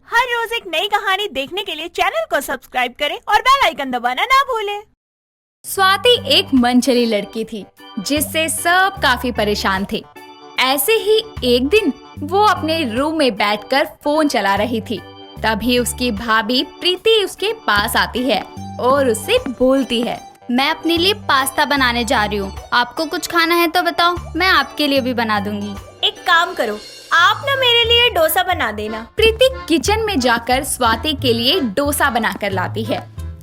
हर रोज एक नई कहानी देखने के लिए चैनल को सब्सक्राइब करें और बेल आइकन दबाना ना भूलें। स्वाति एक मनचली लड़की थी जिससे सब काफी परेशान थे। ऐसे ही एक दिन वो अपने रूम में बैठकर फोन चला रही थी। तभी उसकी भाभी प्रीति उसके पास आती है और उससे बोलती है, मैं अपने लिए पास्ता बनाने जा रही हूँ। आपको कुछ खाना है तो बताओ, मैं आपके लिए भी बना दूंगी। एक काम करो, आप ना मेरे लिए डोसा बना देना। प्रीति किचन में जाकर स्वाति के लिए डोसा बनाकर लाती है,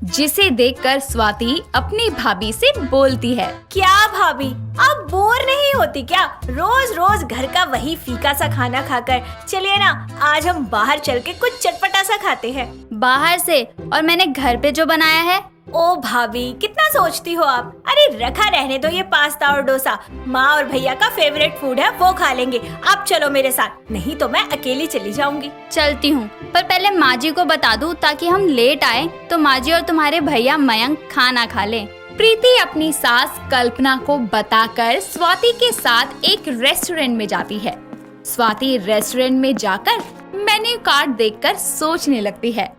जिसे देखकर स्वाति अपनी भाभी से बोलती है, क्या भाभी, आप बोर नहीं होती क्या? रोज रोज घर का वही फीका सा खाना खाकर। चलिए ना, आज हम बाहर चल के कुछ चटपटा सा खाते हैं। बाहर से? और मैंने घर पे जो बनाया है। ओ भाभी, कितना सोचती हो आप। अरे रखा रहने दो ये पास्ता और डोसा, माँ और भैया का फेवरेट फूड है, वो खा लेंगे। आप चलो मेरे साथ, नहीं तो मैं अकेली चली जाऊंगी। चलती हूँ, पर पहले माँ जी को बता दूँ ताकि हम लेट आए तो माँ जी और तुम्हारे भैया मयंक खाना खा लें। प्रीति अपनी सास कल्पना को बताकर स्वाति के साथ एक रेस्टोरेंट में जाती है। स्वाति रेस्टोरेंट में जाकर मेन्यू कार्ड देखकर सोचने लगती है।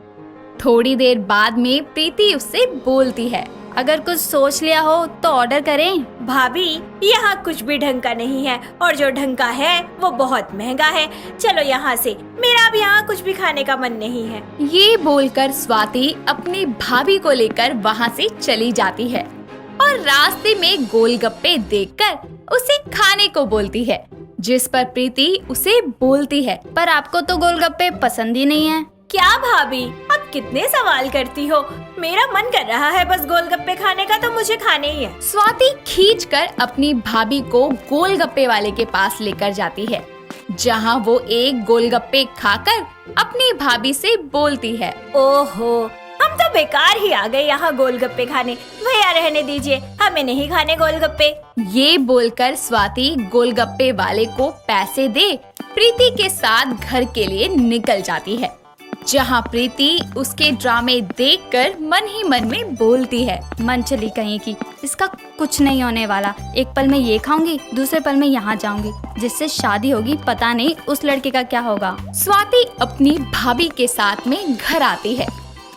थोड़ी देर बाद में प्रीति उससे बोलती है, अगर कुछ सोच लिया हो तो ऑर्डर करें। भाभी, यहाँ कुछ भी ढंग का नहीं है और जो ढंग का है वो बहुत महंगा है। चलो यहाँ से, मेरा अब यहाँ कुछ भी खाने का मन नहीं है। ये बोलकर स्वाति अपनी भाभी को लेकर वहाँ से चली जाती है और रास्ते में गोलगप्पे देखकर उसे खाने को बोलती है, जिस पर प्रीति उसे बोलती है, पर आपको तो गोलगप्पे पसंद ही नहीं है। क्या भाभी, आप कितने सवाल करती हो। मेरा मन कर रहा है बस गोलगप्पे खाने का, तो मुझे खाने ही है। स्वाति खींचकर अपनी भाभी को गोलगप्पे वाले के पास लेकर जाती है, जहां वो एक गोलगप्पे खाकर अपनी भाभी से बोलती है, ओहो, हम तो बेकार ही आ गए यहाँ गोलगप्पे खाने। भैया रहने दीजिए, हमें नहीं खाने गोलगप्पे। ये बोलकर स्वाति गोलगप्पे वाले को पैसे दे प्रीति के साथ घर के लिए निकल जाती है, जहाँ प्रीति उसके ड्रामे देखकर मन ही मन में बोलती है, मनचली कहीं की, इसका कुछ नहीं होने वाला। एक पल में ये खाऊंगी, दूसरे पल में यहाँ जाऊंगी, जिससे शादी होगी पता नहीं उस लड़के का क्या होगा। स्वाति अपनी भाभी के साथ में घर आती है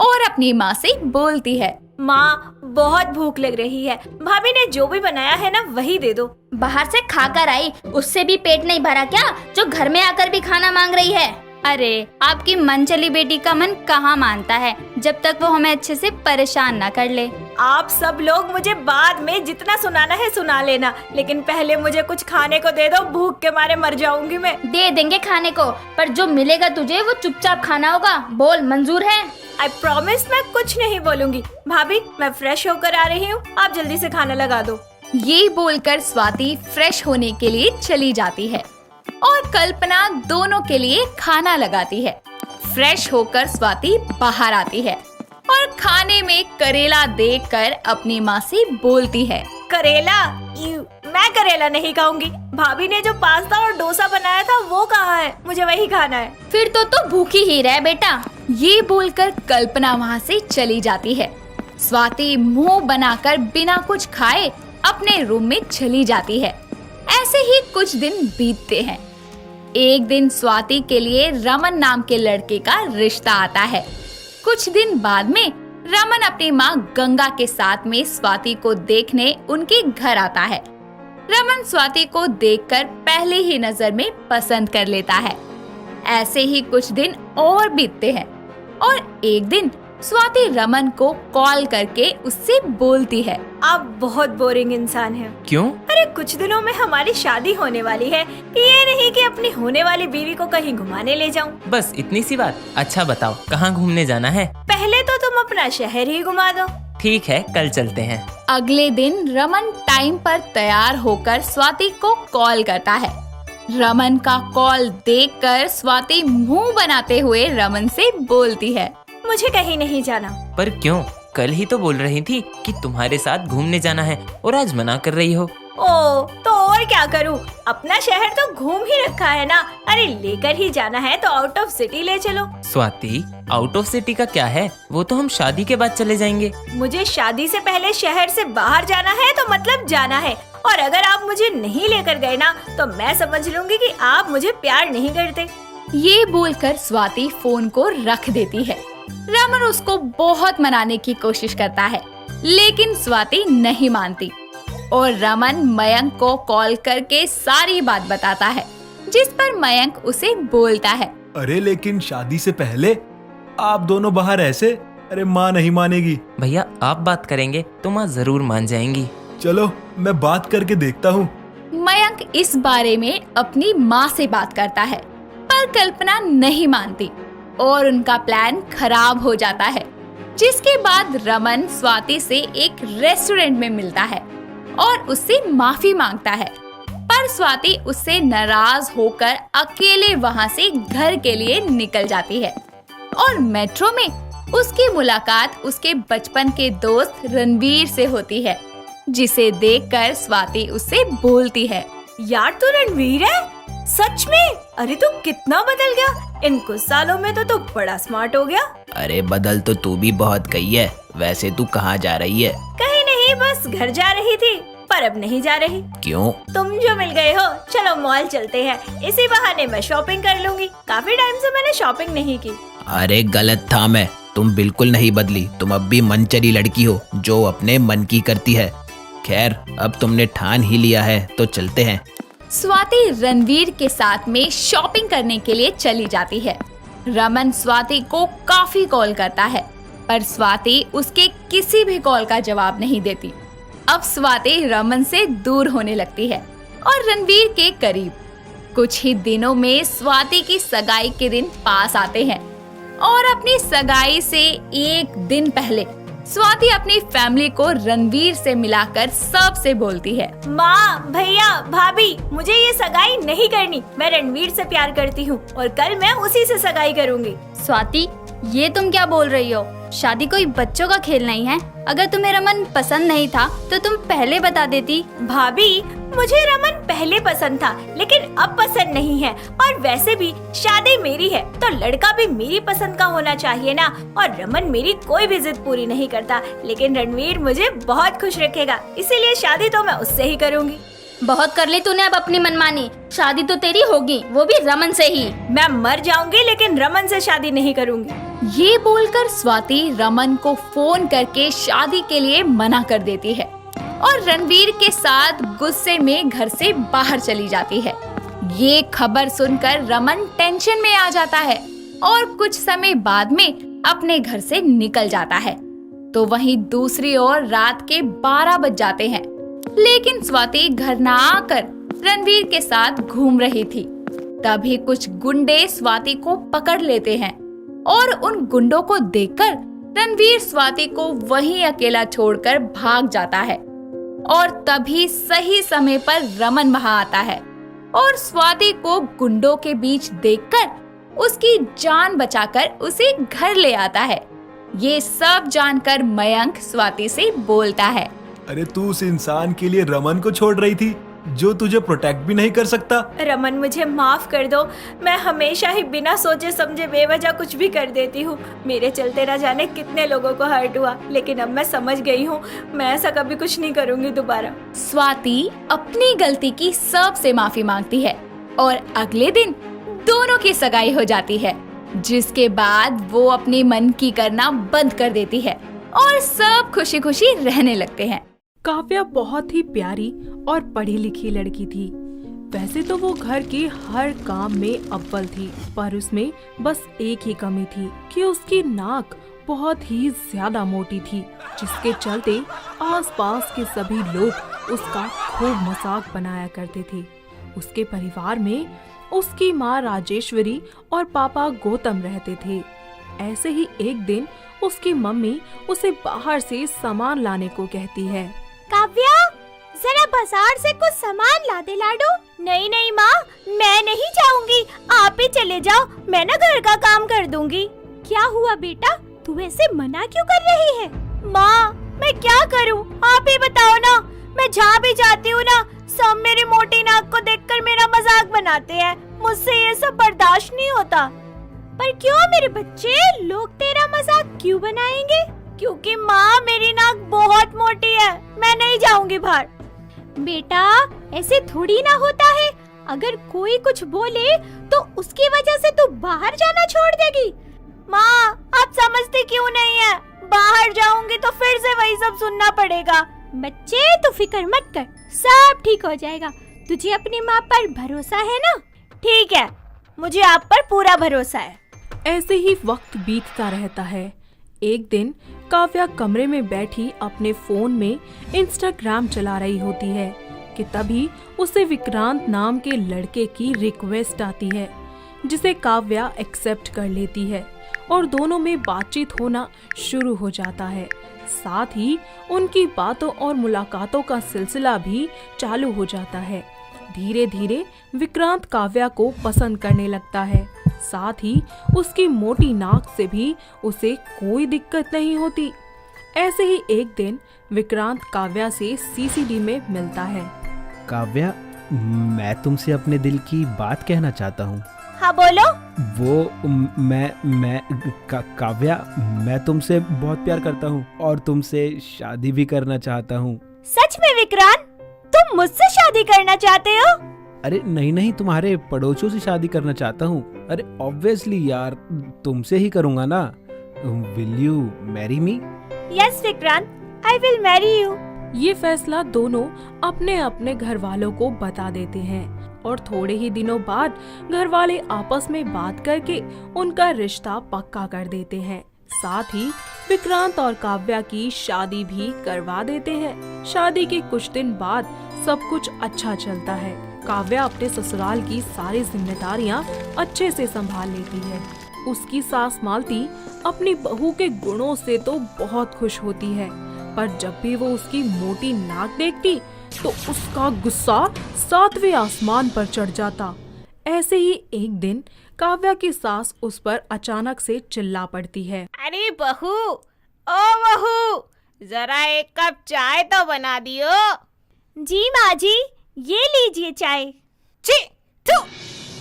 और अपनी माँ से बोलती है, माँ, बहुत भूख लग रही है, भाभी ने जो भी बनाया है ना वही दे दो। बाहर से खाकर आई, उससे भी पेट नहीं भरा क्या, जो घर में आकर भी खाना मांग रही है? अरे, आपकी मनचली बेटी का मन कहाँ मानता है, जब तक वो हमें अच्छे से परेशान ना कर ले। आप सब लोग मुझे बाद में जितना सुनाना है सुना लेना, लेकिन पहले मुझे कुछ खाने को दे दो, भूख के मारे मर जाऊंगी मैं। दे देंगे खाने को, पर जो मिलेगा तुझे वो चुपचाप खाना होगा। बोल, मंजूर है? आई प्रॉमिस, मैं कुछ नहीं बोलूंगी। भाभी, मैं फ्रेश होकर आ रही हूँ, आप जल्दी से खाना लगा दो। ये बोलकर स्वाति फ्रेश होने के लिए चली जाती है और कल्पना दोनों के लिए खाना लगाती है। फ्रेश होकर स्वाति बाहर आती है और खाने में करेला देखकर अपनी माँ से बोलती है, करेला? मैं करेला नहीं खाऊंगी। भाभी ने जो पास्ता और डोसा बनाया था वो कहाँ है? मुझे वही खाना है। फिर तो भूखी ही रह बेटा। ये बोलकर कल्पना वहाँ से चली जाती है। स्वाति मुंह बनाकर बिना कुछ खाए अपने रूम में चली जाती है। ऐसे ही कुछ दिन बीतते हैं। एक दिन स्वाति के लिए रमन नाम के लड़के का रिश्ता आता है। कुछ दिन बाद में रमन अपनी माँ गंगा के साथ में स्वाति को देखने उनके घर आता है। रमन स्वाति को देखकर पहले ही नजर में पसंद कर लेता है। ऐसे ही कुछ दिन और बीतते हैं और एक दिन स्वाति रमन को कॉल करके उससे बोलती है, आप बहुत बोरिंग इंसान हैं। क्यों? अरे कुछ दिनों में हमारी शादी होने वाली है, ये नहीं कि अपनी होने वाली बीवी को कहीं घुमाने ले जाऊं। बस इतनी सी बात? अच्छा बताओ, कहाँ घूमने जाना है? पहले तो तुम अपना शहर ही घुमा दो। ठीक है, कल चलते हैं। अगले दिन रमन टाइम पर तैयार होकर स्वाति को कॉल करता है। रमन का कॉल देखकर स्वाति मुंह बनाते हुए रमन से बोलती है, मुझे कहीं नहीं जाना। पर क्यों? कल ही तो बोल रही थी कि तुम्हारे साथ घूमने जाना है और आज मना कर रही हो। ओ, तो और क्या करूं? अपना शहर तो घूम ही रखा है ना। अरे लेकर ही जाना है तो आउट ऑफ सिटी ले चलो। स्वाति, आउट ऑफ सिटी का क्या है? वो तो हम शादी के बाद चले जाएंगे। मुझे शादी से पहले शहर से बाहर जाना है तो मतलब जाना है, और अगर आप मुझे नहीं लेकर गए ना तो मैं समझ लूंगी कि आप मुझे प्यार नहीं करते। ये बोलकर स्वाति फोन को रख देती है। रमन उसको बहुत मनाने की कोशिश करता है, लेकिन स्वाति नहीं मानती और रमन मयंक को कॉल करके सारी बात बताता है, जिस पर मयंक उसे बोलता है, अरे लेकिन शादी से पहले आप दोनों बाहर ऐसे? अरे माँ नहीं मानेगी। भैया आप बात करेंगे तो माँ जरूर मान जाएंगी। चलो मैं बात करके देखता हूँ। मयंक इस बारे में अपनी माँ से बात करता है, पर कल्पना नहीं मानती और उनका प्लान खराब हो जाता है। जिसके बाद रमन स्वाति से एक रेस्टोरेंट में मिलता है और उससे माफी मांगता है, पर स्वाति उससे नाराज होकर अकेले वहां से घर के लिए निकल जाती है और मेट्रो में उसकी मुलाकात उसके बचपन के दोस्त रणवीर से होती है, जिसे देखकर स्वाति उससे बोलती है, यार तू रणवीर है? सच में? अरे तू कितना बदल गया, इन कुछ सालों में तो तू बड़ा स्मार्ट हो गया। अरे बदल तो तू भी बहुत गई है। वैसे तू कहाँ जा रही है? कहीं नहीं, बस घर जा रही थी, पर अब नहीं जा रही। क्यों? तुम जो मिल गए हो, चलो मॉल चलते हैं, इसी बहाने मैं शॉपिंग कर लूंगी। काफी टाइम से मैंने शॉपिंग नहीं की। अरे गलत था मैं, तुम बिल्कुल नहीं बदली। तुम अब भी मनचली लड़की हो जो अपने मन की करती है। खैर अब तुमने ठान ही लिया है तो चलते हैं। स्वाति रणवीर के साथ में शॉपिंग करने के लिए चली जाती है। रमन स्वाति को काफी कॉल करता है, पर स्वाति उसके किसी भी कॉल का जवाब नहीं देती। अब स्वाति रमन से दूर होने लगती है और रणवीर के करीब। कुछ ही दिनों में स्वाति की सगाई के दिन पास आते हैं और अपनी सगाई से एक दिन पहले स्वाति अपनी फैमिली को रणवीर से मिलाकर सबसे बोलती है, माँ, भैया, भाभी, मुझे ये सगाई नहीं करनी। मैं रणवीर से प्यार करती हूँ और कल मैं उसी से सगाई करूँगी। स्वाति, ये तुम क्या बोल रही हो? शादी कोई बच्चों का खेल नहीं है। अगर तुम्हें रमन पसंद नहीं था तो तुम पहले बता देती। भाभी, मुझे रमन पहले पसंद था, लेकिन अब पसंद नहीं है। और वैसे भी शादी मेरी है तो लड़का भी मेरी पसंद का होना चाहिए ना। और रमन मेरी कोई भी जिद पूरी नहीं करता, लेकिन रणवीर मुझे बहुत खुश रखेगा, इसीलिए शादी तो मैं उससे ही करूँगी। बहुत कर ली तूने अब अपनी मनमानी। शादी तो तेरी होगी, वो भी रमन से ही। मैं मर जाऊंगी लेकिन रमन से शादी नहीं करूंगी। ये बोलकर स्वाति रमन को फोन करके शादी के लिए मना कर देती है और रणवीर के साथ गुस्से में घर से बाहर चली जाती है। ये खबर सुनकर रमन टेंशन में आ जाता है और कुछ समय बाद में अपने घर से निकल जाता है। तो वहीं दूसरी ओर रात के 12 बज जाते हैं, लेकिन स्वाति घर ना आकर रणवीर के साथ घूम रही थी। तभी कुछ गुंडे स्वाति को पकड़ लेते हैं और उन गुंडों को देखकर रणवीर स्वाति को वहीं अकेला छोड़कर भाग जाता है। और तभी सही समय पर रमन वहां आता है और स्वाति को गुंडों के बीच देखकर उसकी जान बचाकर उसे घर ले आता है। ये सब जानकर मयंक स्वाति से बोलता है, अरे तू उस इंसान के लिए रमन को छोड़ रही थी जो तुझे प्रोटेक्ट भी नहीं कर सकता। रमन, मुझे माफ कर दो। मैं हमेशा ही बिना सोचे समझे बेवजह कुछ भी कर देती हूँ। मेरे चलते न जाने कितने लोगों को हर्ट हुआ, लेकिन अब मैं समझ गई हूँ, मैं ऐसा कभी कुछ नहीं करूँगी दोबारा। स्वाति अपनी गलती की सबसे माफी मांगती है और अगले दिन दोनों की सगाई हो जाती है, जिसके बाद वो अपनी मन की करना बंद कर देती है और सब खुशी खुशी रहने लगते हैं। काव्या बहुत ही प्यारी और पढ़ी लिखी लड़की थी। वैसे तो वो घर के हर काम में अव्वल थी, पर उसमें बस एक ही कमी थी कि उसकी नाक बहुत ही ज्यादा मोटी थी, जिसके चलते आसपास के सभी लोग उसका खूब मजाक बनाया करते थे। उसके परिवार में उसकी माँ राजेश्वरी और पापा गौतम रहते थे। ऐसे ही एक दिन उसकी मम्मी उसे बाहर से सामान लाने को कहती है। काव्या, जरा बाजार से कुछ सामान ला दे लाडू। नहीं नहीं माँ, मैं नहीं जाऊंगी, आप ही चले जाओ, मैं ना घर का काम कर दूंगी। क्या हुआ बेटा, तू ऐसे मना क्यों कर रही है? माँ, मैं क्या करूँ, आप ही बताओ ना। मैं जहाँ भी जाती हूँ ना, सब मेरी मोटी नाक को देखकर मेरा मजाक बनाते हैं। मुझसे ये सब बर्दाश्त नहीं होता। पर क्यों मेरे बच्चे, लोग तेरा मजाक क्यों बनाएंगे? क्योंकि माँ, मेरी नाक बहुत मोटी है, मैं नहीं जाऊंगी बाहर। बेटा, ऐसे थोड़ी ना होता है। अगर कोई कुछ बोले तो उसकी वजह से तू बाहर जाना छोड़ देगी। माँ, आप समझते क्यों नहीं है? बाहर जाऊंगी तो फिर से वही सब सुनना पड़ेगा। बच्चे, तू फिक्र मत कर, सब ठीक हो जाएगा। तुझे अपनी माँ पर भरोसा है ना? ठीक है, मुझे आप पर पूरा भरोसा है। ऐसे ही वक्त बीतता रहता है। एक दिन काव्या कमरे में बैठी अपने फोन में इंस्टाग्राम चला रही होती है कि तभी उसे विक्रांत नाम के लड़के की रिक्वेस्ट आती है, जिसे काव्या एक्सेप्ट कर लेती है और दोनों में बातचीत होना शुरू हो जाता है। साथ ही उनकी बातों और मुलाकातों का सिलसिला भी चालू हो जाता है। धीरे धीरे विक्रांत काव्या को पसंद करने लगता है। साथ ही उसकी मोटी नाक से भी उसे कोई दिक्कत नहीं होती। ऐसे ही एक दिन विक्रांत काव्या से सीसीडी में मिलता है। काव्या, मैं तुमसे अपने दिल की बात कहना चाहता हूँ। हाँ बोलो। काव्या, मैं तुमसे बहुत प्यार करता हूँ और तुमसे शादी भी करना चाहता हूँ। सच में विक्रांत, तुम मुझसे शादी करना चाहते हो? अरे नहीं, तुम्हारे पड़ोसियों से शादी करना चाहता हूँ। अरे ऑब्वियसली यार, तुमसे ही करूँगा ना। Will you marry me? Yes Vikrant, I will marry you. ये फैसला दोनों अपने अपने घर वालों को बता देते हैं और थोड़े ही दिनों बाद घर वाले आपस में बात करके उनका रिश्ता पक्का कर देते हैं। साथ ही विक्रांत और काव्या की शादी भी करवा देते हैं। शादी के कुछ दिन बाद सब कुछ अच्छा चलता है। काव्या अपने ससुराल की सारी जिम्मेदारियां अच्छे से संभाल लेती है। उसकी सास मालती अपनी बहू के गुणों से तो बहुत खुश होती है, पर जब भी वो उसकी मोटी नाक देखती तो उसका गुस्सा 7वें आसमान पर चढ़ जाता। ऐसे ही एक दिन काव्या की सास उस पर अचानक से चिल्ला पड़ती है। अरे बहू, ओ बहू, जरा एक कप चाय तो बना दियो। जी माँ जी, ये लीजिए चाय। छी, थू,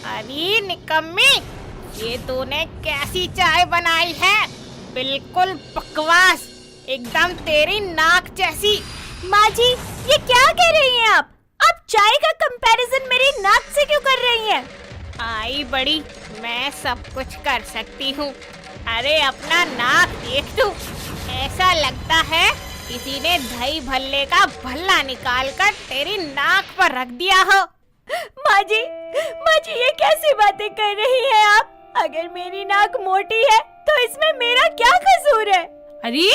अरे निकम्मी, ये तूने कैसी चाय बनाई है? बिल्कुल बकवास, एकदम तेरी नाक जैसी। माँ जी, ये क्या कह रही हैं आप? आप चाय का कंपैरिजन मेरी नाक से क्यों कर रही हैं? आई बड़ी, मैं सब कुछ कर सकती हूँ। अरे अपना नाक देख तू, ऐसा लगता है किसी ने दही भल्ले का भल्ला निकाल कर तेरी नाक पर रख दिया हो। माँ जी, ये कैसी बातें कर रही हैं आप? अगर मेरी नाक मोटी है तो इसमें मेरा क्या कसूर है? अरे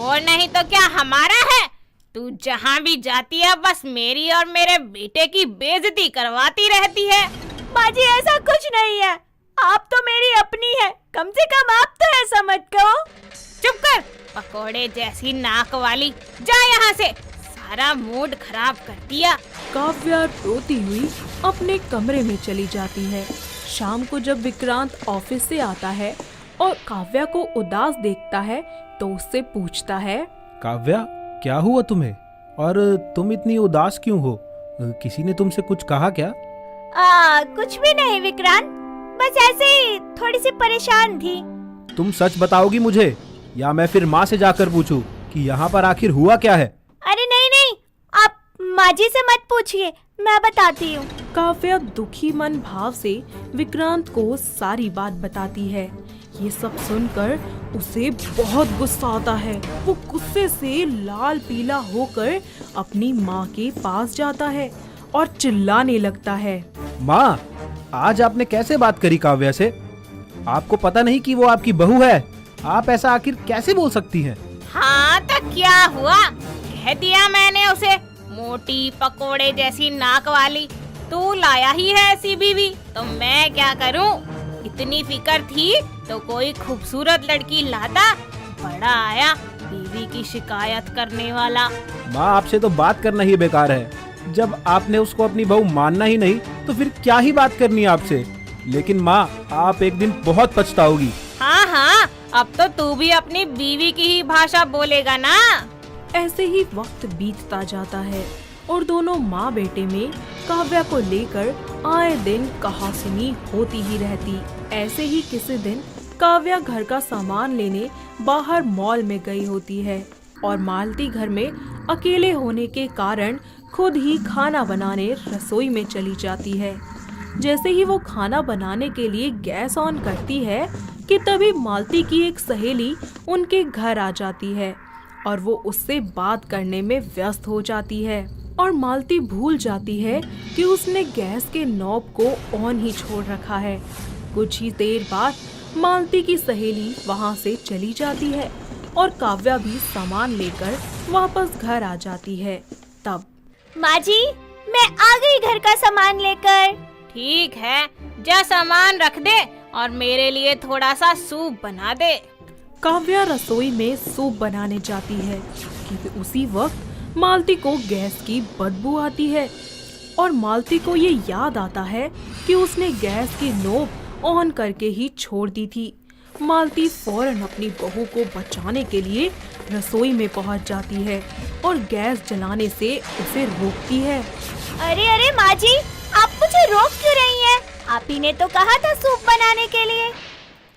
और नहीं तो क्या हमारा है? तू जहाँ भी जाती है बस मेरी और मेरे बेटे की बेइज्जती करवाती रहती है। माँ जी, ऐसा कुछ नहीं है, आप तो मेरी अपनी है, कम से कम आप तो ऐसा मत कहो। चुप कर, पकोड़े जैसी नाक वाली, जा यहाँ से, सारा मूड खराब कर दिया। काव्या रोती हुई अपने कमरे में चली जाती है। शाम को जब विक्रांत ऑफिस से आता है और काव्या को उदास देखता है तो उससे पूछता है, काव्या, क्या हुआ तुम्हें और तुम इतनी उदास क्यों हो? किसी ने तुमसे कुछ कहा क्या? कुछ भी नहीं विक्रांत, बस ऐसे ही थोड़ी सी परेशान थी। तुम सच बताओगी मुझे या मैं फिर माँ से जाकर पूछूं कि यहाँ पर आखिर हुआ क्या है? अरे नहीं, आप माँ जी से मत पूछिए, मैं बताती हूँ। काव्या दुखी मन भाव से विक्रांत को सारी बात बताती है। ये सब सुनकर उसे बहुत गुस्सा आता है। वो गुस्से से लाल पीला होकर अपनी माँ के पास जाता है और चिल्लाने लगता है। माँ, आज आपने कैसे बात करी काव्या से? आपको पता नहीं कि वो आपकी बहू है? आप ऐसा आखिर कैसे बोल सकती हैं? हाँ तो क्या हुआ, कह दिया मैंने उसे, मोटी पकोड़े जैसी नाक वाली। तू लाया ही है ऐसी बीवी, तो मैं क्या करूं? इतनी फिक्र थी तो कोई खूबसूरत लड़की लाता, बड़ा आया बीवी की शिकायत करने वाला। माँ, आपसे तो बात करना ही बेकार है। जब आपने उसको अपनी बहू मानना ही नहीं तो फिर क्या ही बात करनी है आपसे। लेकिन माँ, आप एक दिन बहुत पछताओगी। हाँ, अब तो तू भी अपनी बीवी की ही भाषा बोलेगा ना। ऐसे ही वक्त बीतता जाता है और दोनों माँ बेटे में काव्या को लेकर आए दिन कहासुनी होती ही रहती। ऐसे ही किसी दिन काव्या घर का सामान लेने बाहर मॉल में गई होती है और मालती घर में अकेले होने के कारण खुद ही खाना बनाने रसोई में चली जाती है। जैसे ही वो खाना बनाने के लिए गैस ऑन करती है कि तभी मालती की एक सहेली उनके घर आ जाती है और वो उससे बात करने में व्यस्त हो जाती है और मालती भूल जाती है कि उसने गैस के नॉब को ऑन ही छोड़ रखा है। कुछ ही देर बाद मालती की सहेली वहाँ से चली जाती है और काव्या भी सामान लेकर वापस घर आ जाती है। तब माँ जी, मैं आ गई घर का सामान लेकर। ठीक है, जा सामान रख दे और मेरे लिए थोड़ा सा सूप बना दे। काव्या रसोई में सूप बनाने जाती है कि उसी वक्त मालती को गैस की बदबू आती है और मालती को ये याद आता है कि उसने गैस की नोब ऑन करके ही छोड़ दी थी। मालती फौरन अपनी बहू को बचाने के लिए रसोई में पहुंच जाती है और गैस जलाने से उसे रोकती है। अरे अरे माँ जी, आप मुझे रोक क्यों रही हैं? आप ही ने तो कहा था सूप बनाने के लिए।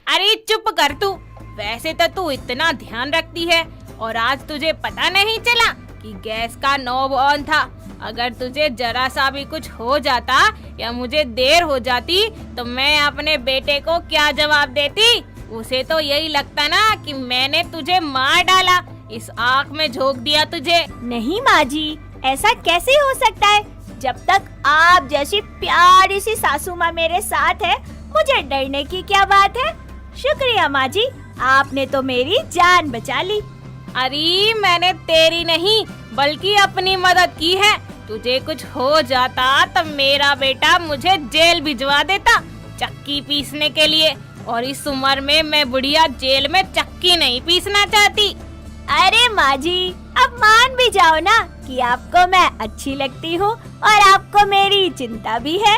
अरे चुप कर तू। वैसे तो तू इतना ध्यान रखती है और आज तुझे पता नहीं चला कि गैस का नॉब ऑन था। अगर तुझे जरा सा भी कुछ हो जाता या मुझे देर हो जाती तो मैं अपने बेटे को क्या जवाब देती? उसे तो यही लगता ना कि मैंने तुझे मार डाला, इस आग में झोंक दिया तुझे। नहीं माँ जी, ऐसा कैसे हो सकता है? जब तक आप जैसी प्यारी सी सासू माँ मेरे साथ है, मुझे डरने की क्या बात है? शुक्रिया माँ जी, आपने तो मेरी जान बचा ली। अरे मैंने तेरी नहीं बल्कि अपनी मदद की है। तुझे कुछ हो जाता तो मेरा बेटा मुझे जेल भिजवा देता चक्की पीसने के लिए, और इस उम्र में मैं बुढ़िया जेल में चक्की नहीं पीसना चाहती। अरे माँ जी, अब मान भी जाओ ना कि आपको मैं अच्छी लगती हूँ और आपको मेरी चिंता भी है।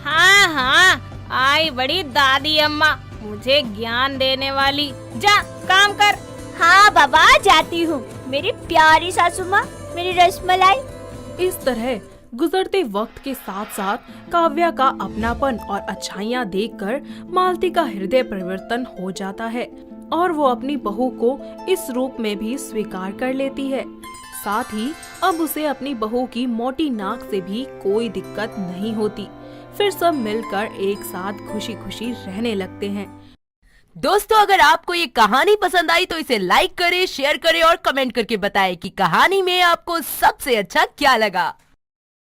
हाँ हाँ, आई बड़ी दादी अम्मा, मुझे ज्ञान देने वाली। जा काम कर। हाँ बाबा, जाती हूँ। मेरी प्यारी सासू माँ, मेरी रसमलाई। इस तरह गुजरते वक्त के साथ साथ काव्या का अपनापन और अच्छाइयाँ देखकर मालती का हृदय परिवर्तन हो जाता है और वो अपनी बहू को इस रूप में भी स्वीकार कर लेती है। साथ ही अब उसे अपनी बहू की मोटी नाक से भी कोई दिक्कत नहीं होती। फिर सब मिलकर एक साथ खुशी खुशी रहने लगते हैं। दोस्तों, अगर आपको ये कहानी पसंद आई तो इसे लाइक करें, शेयर करें और कमेंट करके बताएं कि कहानी में आपको सबसे अच्छा क्या लगा।